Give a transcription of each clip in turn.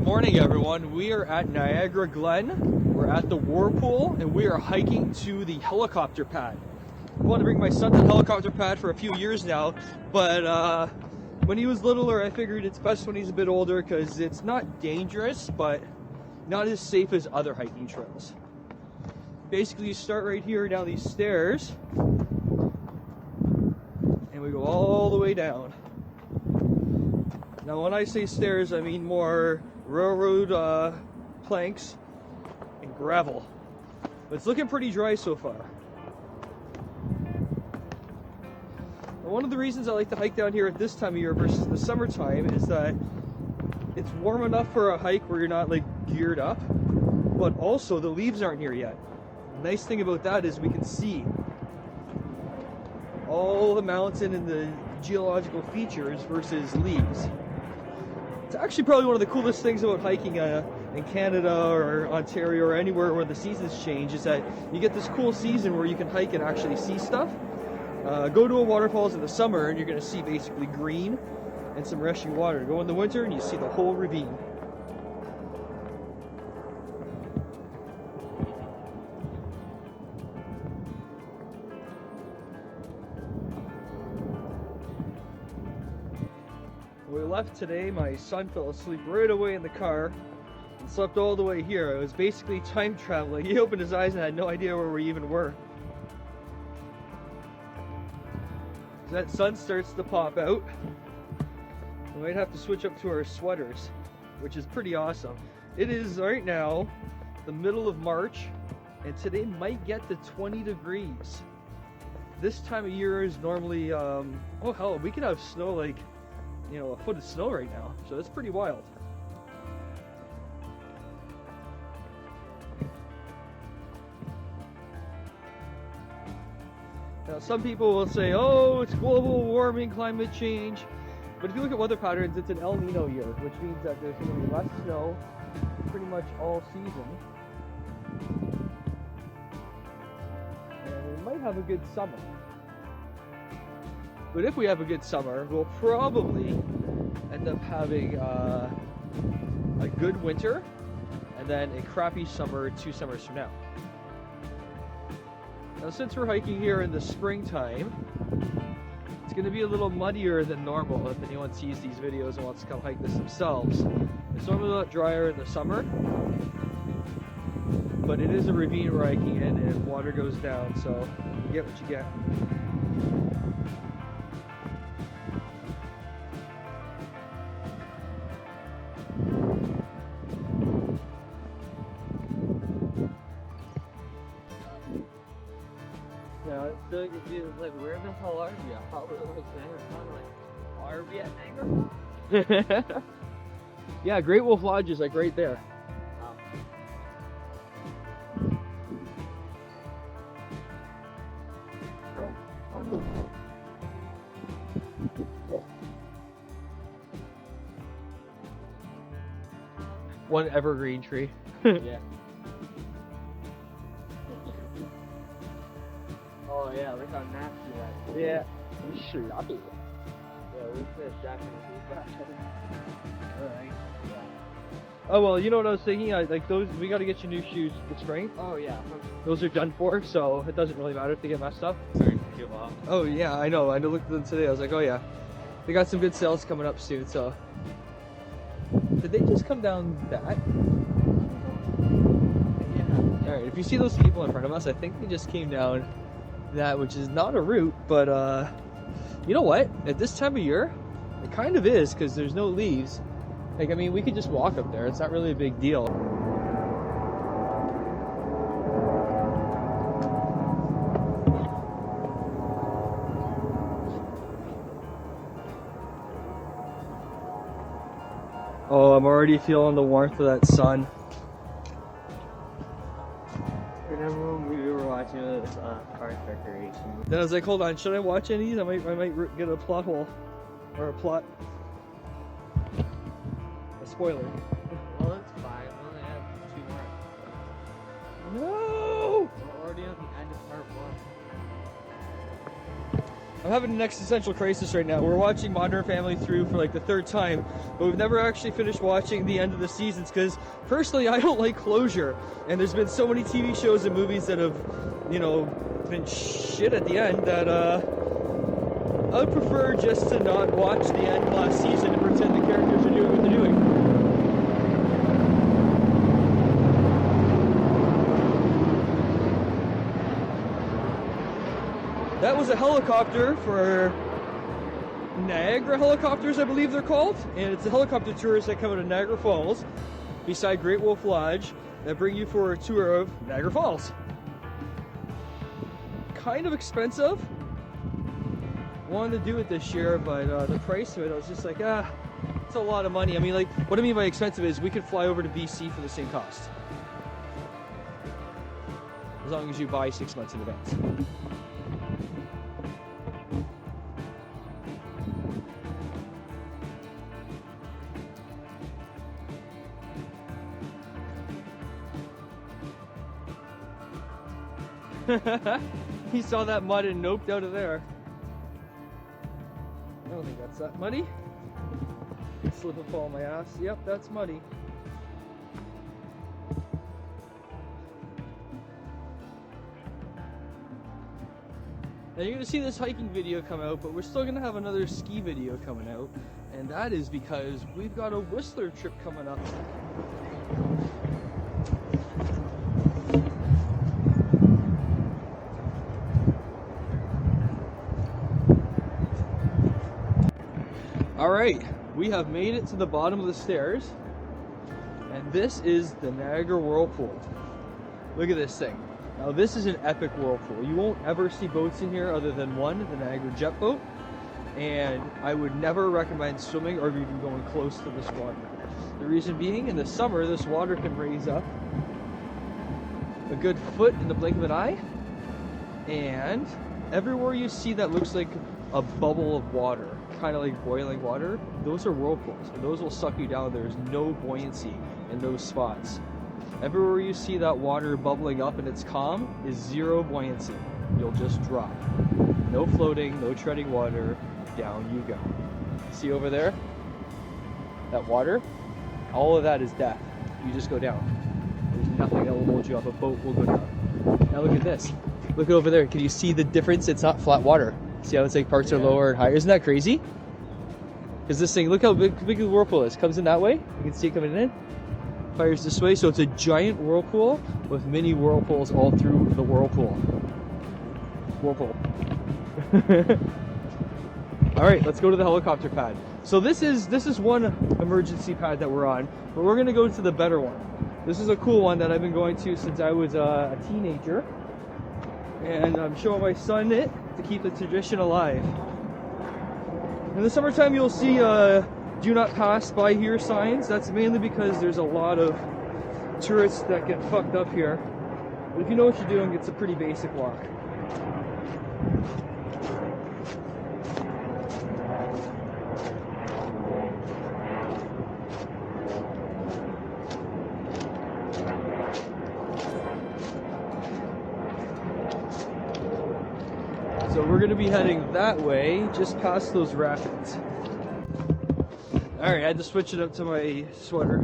morning, everyone. We are at Niagara Glen. We're at the whirlpool, and we are hiking to the helicopter pad. I wanted to bring my son to the helicopter pad for a few years now, but when he was littler, I figured it's best when he's a bit older because it's not dangerous, but not as safe as other hiking trails. Basically, you start right here down these stairs, and we go all the way down. Now, when I say stairs, I mean more railroad planks and gravel. But it's looking pretty dry so far. Now, one of the reasons I like to hike down here at this time of year versus the summertime is that it's warm enough for a hike where you're not like geared up, but also the leaves aren't here yet. The nice thing about that is we can see all the mountain and the geological features versus leaves. It's actually probably one of the coolest things about hiking in Canada or Ontario or anywhere where the seasons change is that you get this cool season where you can hike and actually see stuff. Go to a waterfalls in the summer and you're going to see basically green and some rushing water. Go in the winter and you see the whole ravine. When we left today, my son fell asleep right away in the car and slept all the way here. It was basically time traveling. He opened his eyes and had no idea where we even were. As that sun starts to pop out, we might have to switch up to our sweaters, which is pretty awesome. It is right now the middle of March, and today might get to 20 degrees. This time of year is normally, oh hell, we could have snow like, you know, a foot of snow right now, so that's pretty wild. Now, some people will say, oh, it's global warming, climate change, but if you look at weather patterns, it's an El Nino year, which means that there's going to be less snow pretty much all season, and we might have a good summer. But if we have a good summer, we'll probably end up having a good winter and then a crappy summer 2 summers from now. Now, since we're hiking here in the springtime, it's going to be a little muddier than normal if anyone sees these videos and wants to come hike this themselves. It's normally a lot drier in the summer, but it is a ravine we're hiking in and water goes down, so you get what you get. So it's like, where the hell are we? I thought we were like, are we at Niagara? Yeah, Great Wolf Lodge is like right there. One evergreen tree. Yeah. Oh yeah, look how nasty that is. Yeah. Yeah, we should definitely do that. Alright. Yeah. Oh well, you know what I was thinking? Like those, we got to get you new shoes this spring. Oh yeah. Those are done for, so it doesn't really matter if they get messed up. Sorry to give off. Oh yeah, I know. I looked at them today. I was like, oh yeah, they got some good sales coming up soon. So did they just come down that? Yeah. All right. If you see those people in front of us, I think they just came down that, which is not a route, but you know what? At this time of year, it kind of is because there's no leaves. Like, I mean, we could just walk up there. It's not really a big deal. Oh, I'm already feeling the warmth of that sun. Remember when we were watching this park recreation? Then I was like, hold on, should I watch any of these? I might get a plot hole. Or a plot. A spoiler. Well, it's fine. We only have 2 more. No! We're already on the end of part 1. I'm having an existential crisis right now. We're watching Modern Family through for like the third time, but we've never actually finished watching the end of the seasons because personally I don't like closure. And there's been so many TV shows and movies that have, you know, been shit at the end that I would prefer just to not watch the end last season and pretend the characters are doing what they're doing. That was a helicopter for Niagara helicopters, I believe they're called. And it's a helicopter tours that come out of Niagara Falls beside Great Wolf Lodge that bring you for a tour of Niagara Falls. Kind of expensive. Wanted to do it this year, but the price of it, I was just like, it's a lot of money. I mean, like, what I mean by expensive is we could fly over to BC for the same cost. As long as you buy 6 months in advance. He saw that mud and noped out of there. I don't think that's that muddy. Slip and fall on my ass. Yep, that's muddy. Now you're going to see this hiking video come out, but we're still going to have another ski video coming out. And that is because we've got a Whistler trip coming up. Alright, we have made it to the bottom of the stairs, and this is the Niagara Whirlpool. Look at this thing. Now this is an epic whirlpool. You won't ever see boats in here other than one, the Niagara jet boat, and I would never recommend swimming or even going close to this water. The reason being, in the summer this water can raise up a good foot in the blink of an eye, and everywhere you see that looks like a bubble of water, kind of like boiling water, those are whirlpools, and those will suck you down. There's no buoyancy in those spots. Everywhere you see that water bubbling up and it's calm is zero buoyancy. You'll just drop. No floating, no treading water, down you go. See over there? That water? All of that is death. You just go down. There's nothing that will hold you up. A boat will go down. Now look at this. Look over there. Can you see the difference? It's not flat water. See how it's like parts are lower and higher? Isn't that crazy? Because this thing, look how big the whirlpool is. Comes in that way. You can see it coming in. Fires this way. So it's a giant whirlpool with mini whirlpools all through the whirlpool. Whirlpool. All right, let's go to the helicopter pad. So this is one emergency pad that we're on, but we're gonna go to the better one. This is a cool one that I've been going to since I was a teenager, and I'm showing my son it to keep the tradition alive. In the summertime, you'll see "Do not pass by here" signs. That's mainly because there's a lot of tourists that get fucked up here. But if you know what you're doing, it's a pretty basic walk. So we're going to be heading that way, just past those rapids. Alright, I had to switch it up to my sweater.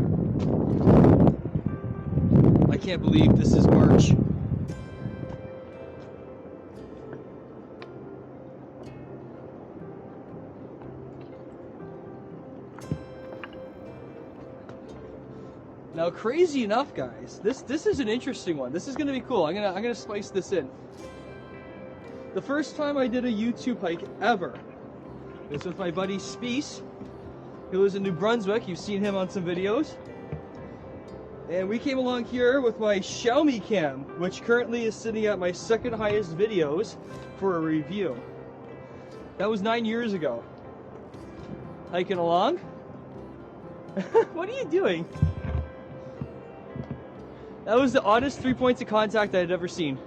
I can't believe this is March. Now, crazy enough, guys, this is an interesting one. This is going to be cool. I'm gonna spice this in. The first time I did a YouTube hike ever was with my buddy Speece. He lives in New Brunswick. You've seen him on some videos. And we came along here with my Xiaomi cam, which currently is sitting at my second highest videos for a review. That was 9 years ago. Hiking along. What are you doing? That was the oddest 3 points of contact I had ever seen.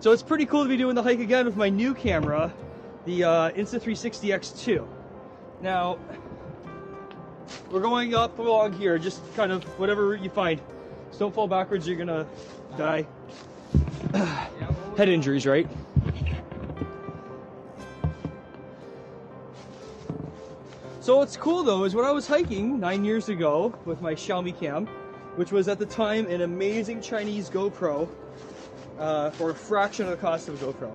So it's pretty cool to be doing the hike again with my new camera, the Insta360 X2. Now, we're going up along here, just kind of whatever route you find. Just don't fall backwards, you're gonna die. Head injuries, right? So what's cool though is when I was hiking 9 years ago with my Xiaomi cam, which was at the time an amazing Chinese GoPro for a fraction of the cost of a GoPro.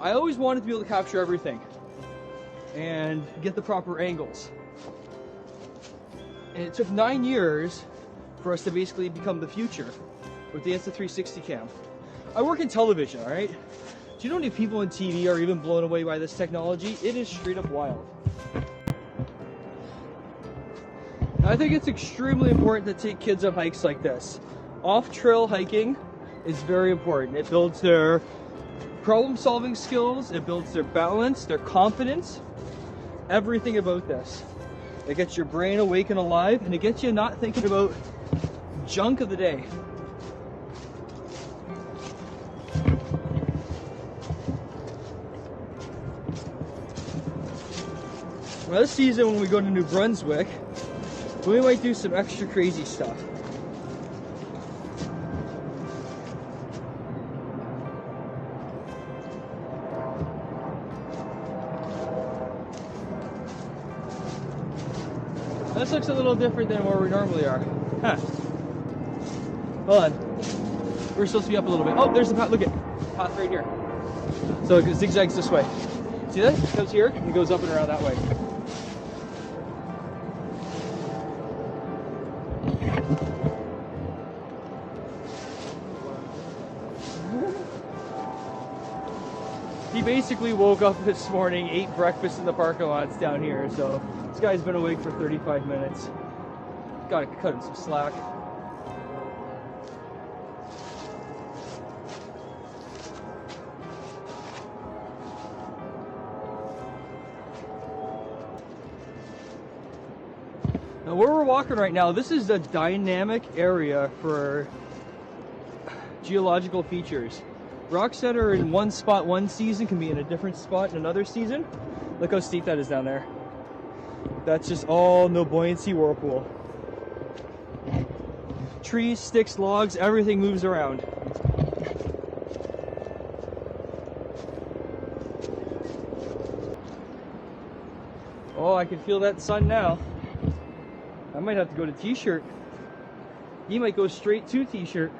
I always wanted to be able to capture everything and get the proper angles. And it took 9 years for us to basically become the future with the Insta360 cam. I work in television, all right? Do you know how many people in TV are even blown away by this technology? It is straight up wild. I think it's extremely important to take kids on hikes like this. Off-trail hiking is very important. It builds their problem-solving skills, it builds their balance, their confidence, everything about this. It gets your brain awake and alive, and it gets you not thinking about junk of the day. Well, this season when we go to New Brunswick, we might do some extra crazy stuff. This looks a little different than where we normally are. Huh. Hold on. We're supposed to be up a little bit. Oh, there's the path. Look at path right here. So it zigzags this way. See that? It comes here and it goes up and around that way. He basically woke up this morning, ate breakfast in the parking lots down here, so this guy's been awake for 35 minutes. Gotta cut him some slack. Now where we're walking right now, this is a dynamic area for geological features. Rocks that are in one spot one season can be in a different spot in another season. Look how steep that is down there. That's just all no buoyancy whirlpool. Trees, sticks, logs, everything moves around. Oh, I can feel that sun now. I might have to go to t-shirt. He might go straight to t-shirt.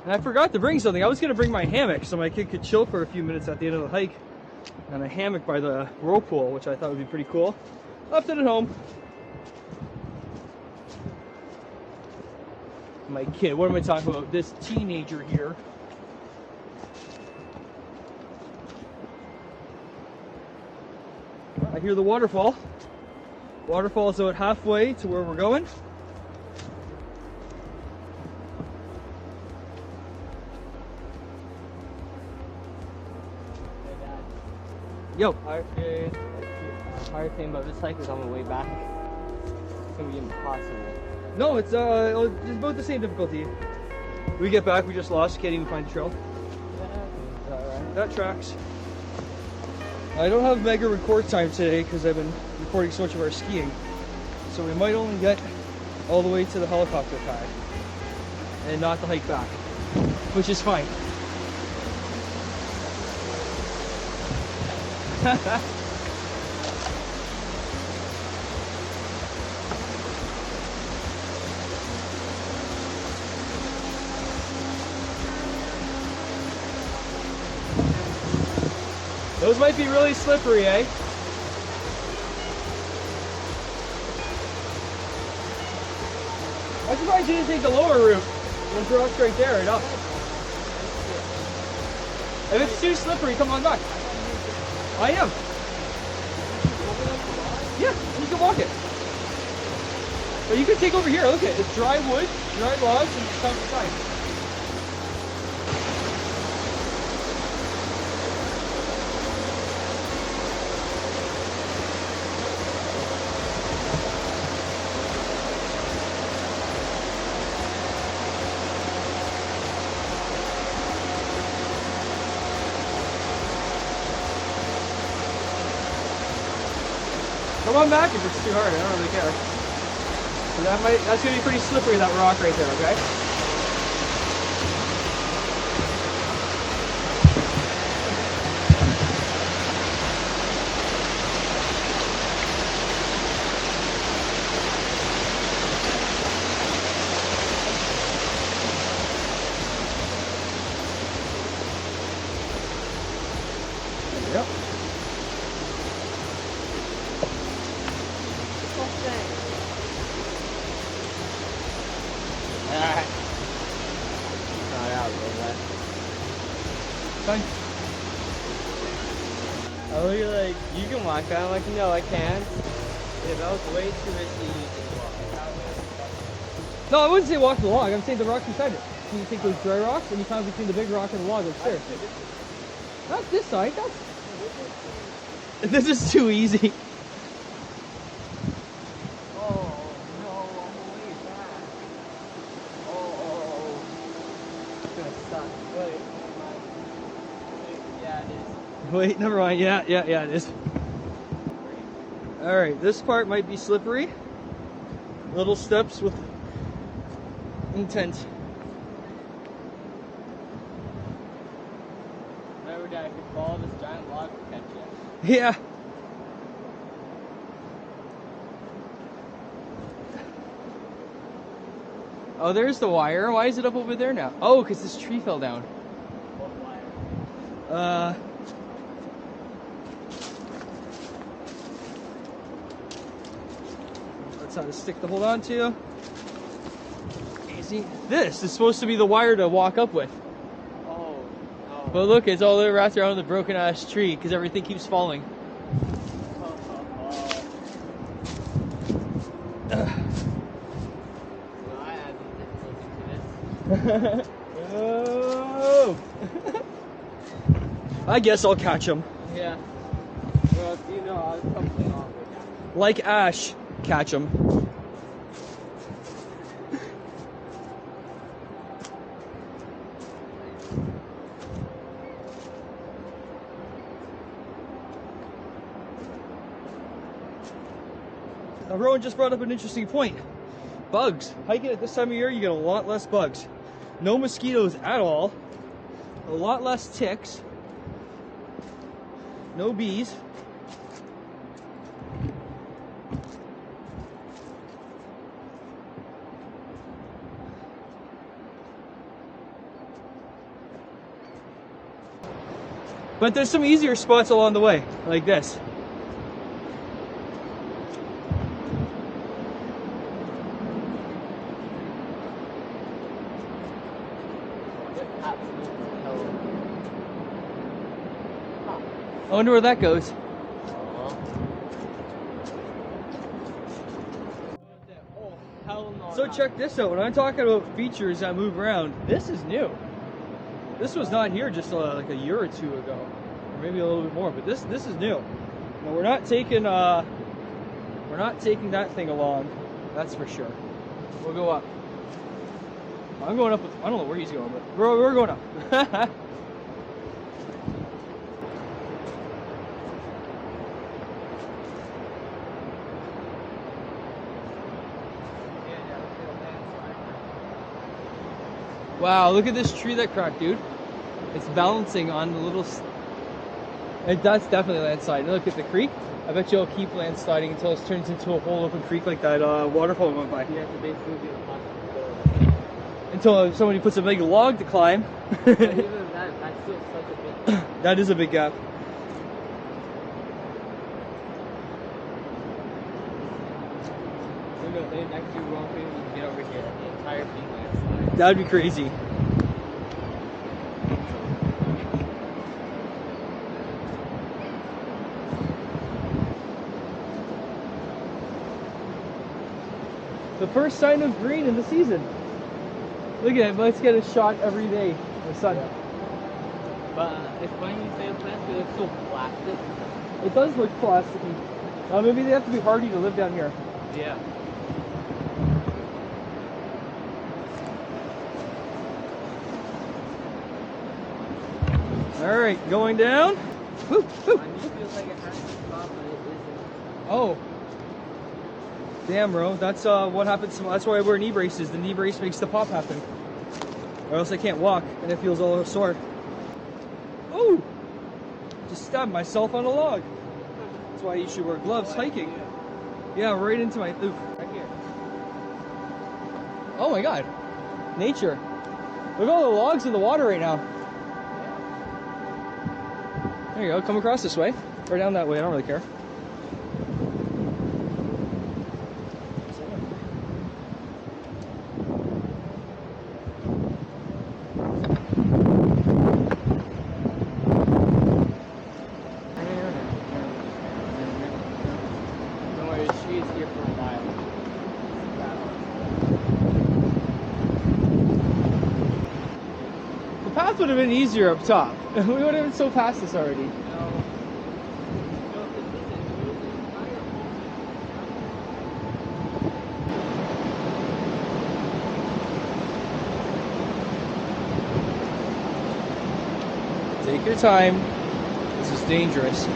And I forgot to bring something. I was going to bring my hammock so my kid could chill for a few minutes at the end of the hike. And a hammock by the whirlpool, which I thought would be pretty cool. Left it at home. My kid, what am I talking about? This teenager here. I hear the waterfall. Waterfall is about halfway to where we're going. Yo. Hard thing about this hike is on the way back. It's gonna be impossible. No, it's about the same difficulty. We get back, we just lost, can't even find the trail. Yeah, alright. That tracks. I don't have mega record time today because I've been recording so much of our skiing. So we might only get all the way to the helicopter pad and not the hike back, which is fine. Those might be really slippery, eh? I'm surprised you didn't take the lower route. There's rocks right there and up. If it's too slippery, come on back. I am. Yeah, you can walk it. But you can take over here, look at it. It's dry wood, dry logs, and it's down the side. Come on back if it's too hard, I don't really care. So that's gonna be pretty slippery, that rock right there, okay? Fine. I was like, you can walk. I'm like, no, I can't. Yeah, that was way too risky. You can walk. No, I wouldn't say walk the log. I'm saying the rocks beside it. So you take those dry rocks and you climb between the big rock and the log upstairs. Not this side. That's. This is too easy. Oh, no, I'm way back. Oh. It's gonna suck. Wait. Yeah, it is. Wait, never mind. Yeah, it is. All right, this part might be slippery. Little steps with intent. Remember that I could follow this giant log to catch you. Yeah. Oh, there's the wire. Why is it up over there now? Oh, because this tree fell down. What wire? That's how to stick to hold on to. Easy. This is supposed to be the wire to walk up with. Oh, no. But look, it's all wrapped around the broken ass tree because everything keeps falling. No, I added difficulty to this. Oh! I guess I'll catch him. Yeah. Well, you know, I was completely off with that. Like Ash, catch him. Now, Rowan just brought up an interesting point. Bugs. Hiking at this time of year, you get a lot less bugs. No mosquitoes at all. A lot less ticks. No bees. But there's some easier spots along the way, like this. I wonder where that goes. Oh, hell no. So check this out. When I'm talking about features that move around, this is new. This was not here just like a year or two ago, or maybe a little bit more. But this is new. Now we're not taking that thing along. That's for sure. We'll go up. I'm going up with. I don't know where he's going, but we're going up. Wow, look at this tree that cracked, dude. It's balancing on the little... That's definitely landslide. And look at the creek. I bet you it'll keep landsliding until it turns into a whole open creek like that waterfall went by. You have to basically be Until somebody puts a big log to climb. Even that, that's still such a big gap. That is a big gap. They next to won't be able to get over here. The entire thing landslide. That'd be crazy. The first sign of green in the season. Look at it. Let's get a shot every day in the sun. Yeah. But it's funny you say plants because it's so plastic. It does look plasticky. Maybe they have to be hardy to live down here. Yeah. All right, going down. Woo, woo. My knee feels like it has to stop, but it isn't. Oh. Damn, bro. That's what happens. That's why I wear knee braces. The knee brace makes the pop happen. Or else I can't walk, and it feels all sore. Oh! Just stabbed myself on a log. That's why you should wear gloves hiking. Yeah, right into my oof. Right here. Oh my god. Nature. Look at all the logs in the water right now. There you go. Come across this way. Or down that way. I don't really care. path would have been easier up top. We would have been so past this already. Take your time. This is dangerous.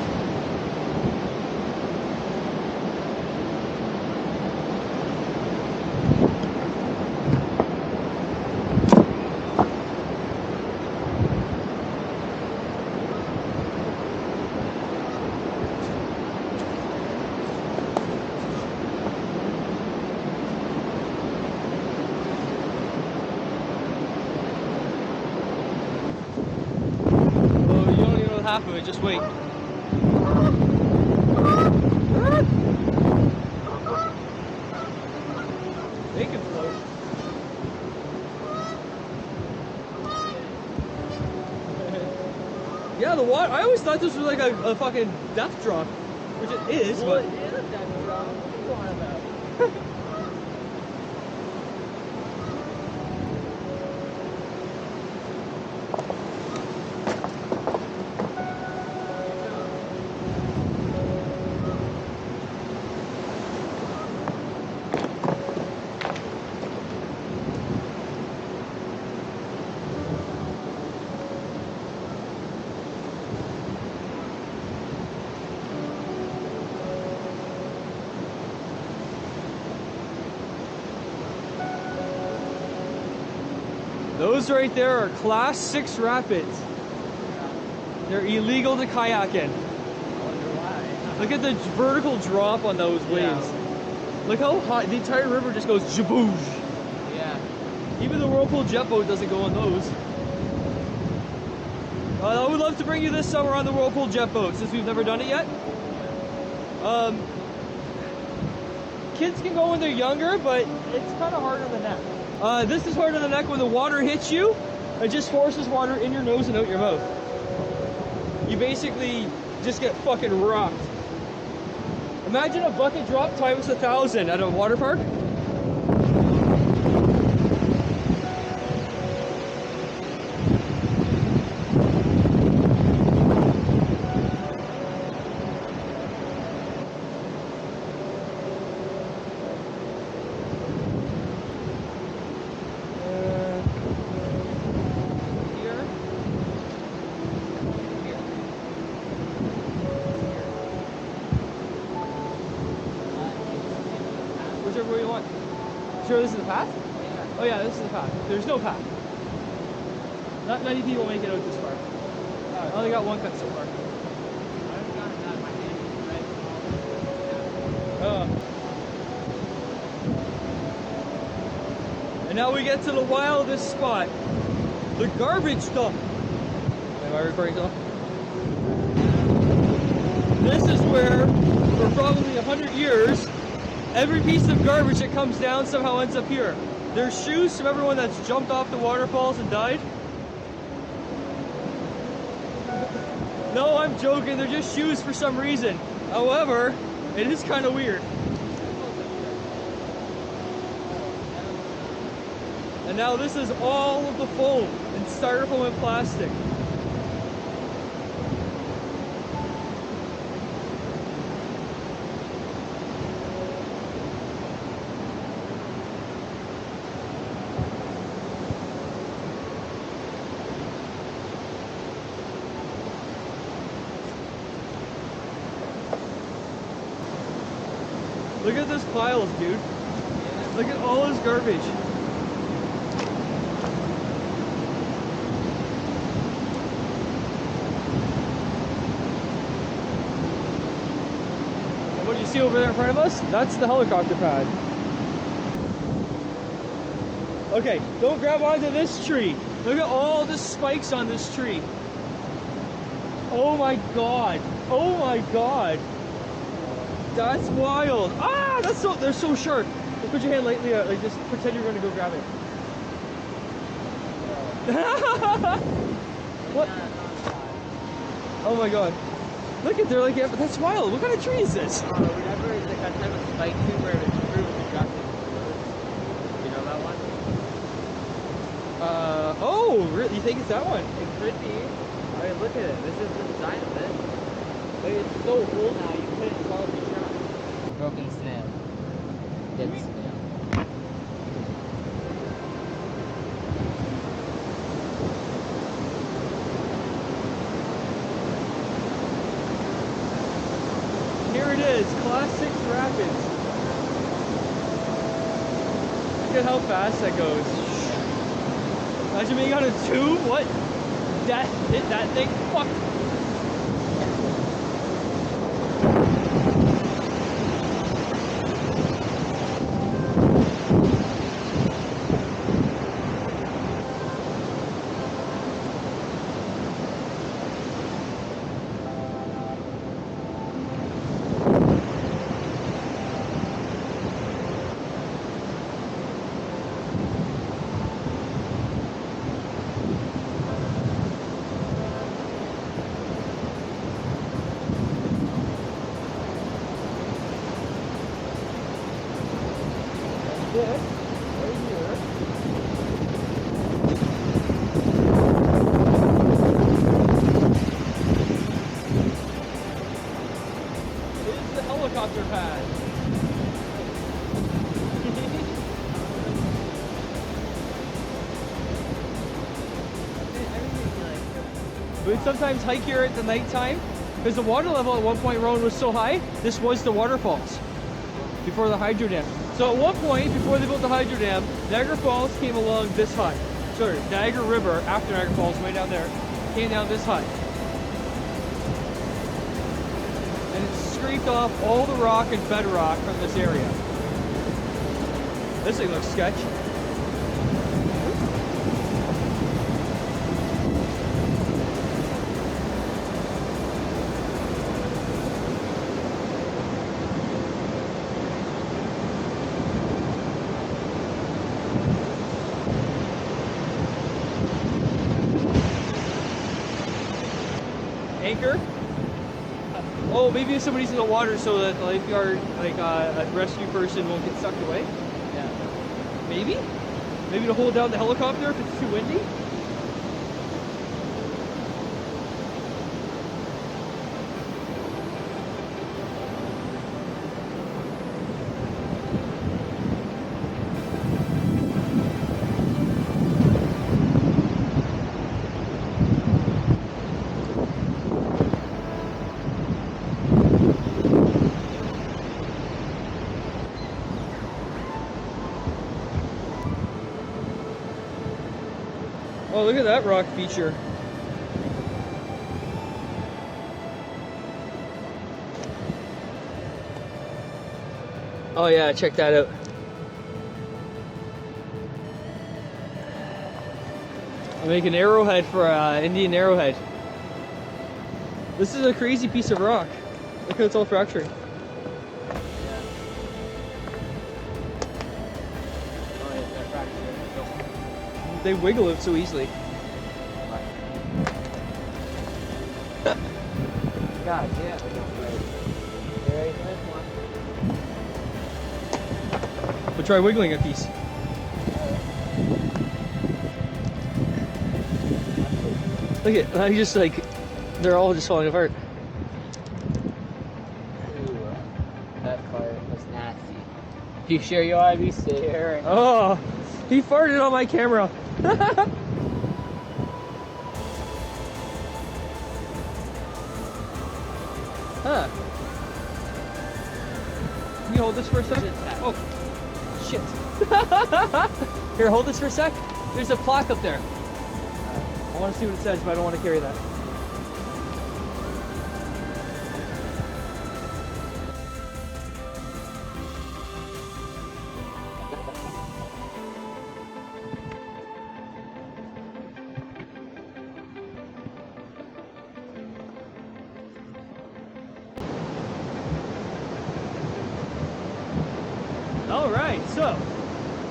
Half of it, just wait. They can float. Yeah, the water. I always thought this was like a fucking death drop, which it is, Well, but. it is a death drop. What are you going about? Those right there are Class 6 rapids. They're illegal to kayak in. I wonder why. Look at the vertical drop on those waves. Look how high, the entire river just goes jaboosh. Yeah. Even the whirlpool jet boat doesn't go on those. I would love to bring you this summer on the whirlpool jet boat since we've never done it yet. Kids can go when they're younger, but it's kind of hard on the neck. This is hard on the neck when the water hits you. It just forces water in your nose and out your mouth. You basically just get fucking rocked. Imagine a bucket drop times 1,000 at a water park. Whichever way you want. Sure this is the path? Yeah. Oh yeah, this is the path. There's no path. Not many people make it out this far. I only got one cut so far. And now we get to the wildest spot. The garbage dump. Am I recording still? This is where, for probably 100 years, every piece of garbage that comes down somehow ends up here. There's shoes from everyone that's jumped off the waterfalls and died. No, I'm joking. They're just shoes for some reason. However, it is kind of weird. And now this is all of the foam and styrofoam and plastic. Look at this piles, dude. Look at all this garbage. And what do you see over there in front of us? That's the helicopter pad. Okay, don't grab onto this tree. Look at all the spikes on this tree. Oh my god. Oh my god. That's wild. Ah, they're so sharp. Just put your hand lightly out, like just pretend you're gonna go grab it. What? Oh my god. Look at, they're like, yeah, but that's wild. What kind of tree is this? Whatever is like that type of spike too where it's through the dropping. You know that one? Oh, Oh, really? You think it's that one? It could be. I mean, look at it. This is the design of it. But it's so old now, you couldn't tell if you shot. Broken snail. Dead snail. Here it is, Class 6 Rapids. Look at how fast that goes. Imagine being on a tube. What? That hit that thing? Fuck. Right here. Is the helicopter pad. We'd sometimes hike here at the nighttime because the water level at one point, Rowan, was so high. This was the waterfalls before the hydro dam. So at one point, before they built the hydro dam, Niagara Falls came along this high. Sorry, Niagara River, after Niagara Falls, way down there, came down this high. And it scraped off all the rock and bedrock from this area. This thing looks sketchy. Anchor. Oh, maybe if somebody's in the water so that the lifeguard, like a rescue person, won't get sucked away. Yeah. Maybe? Maybe to hold down the helicopter if it's too windy? Oh, look at that rock feature. Oh yeah, check that out. I'll make an arrowhead for Indian arrowhead. This is a crazy piece of rock. Look how it's all fracturing. They wiggle it so easily. God, yeah. But try wiggling a piece. Look at, I just like, they're all just falling apart. Ooh, that part was nasty. You sure you want to be sitting here right now? Oh, he farted on my camera. Huh. Can you hold this for a sec? Oh, shit. Here, hold this for a sec. There's a plaque up there. I want to see what it says, but I don't want to carry that. Alright, so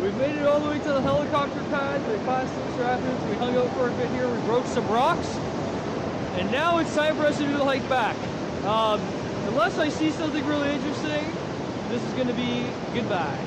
we've made it all the way to the helicopter pad, the Class 6 Rapids. We hung out for a bit here, we broke some rocks, and now it's time for us to do the hike back. Unless I see something really interesting, this is going to be goodbye.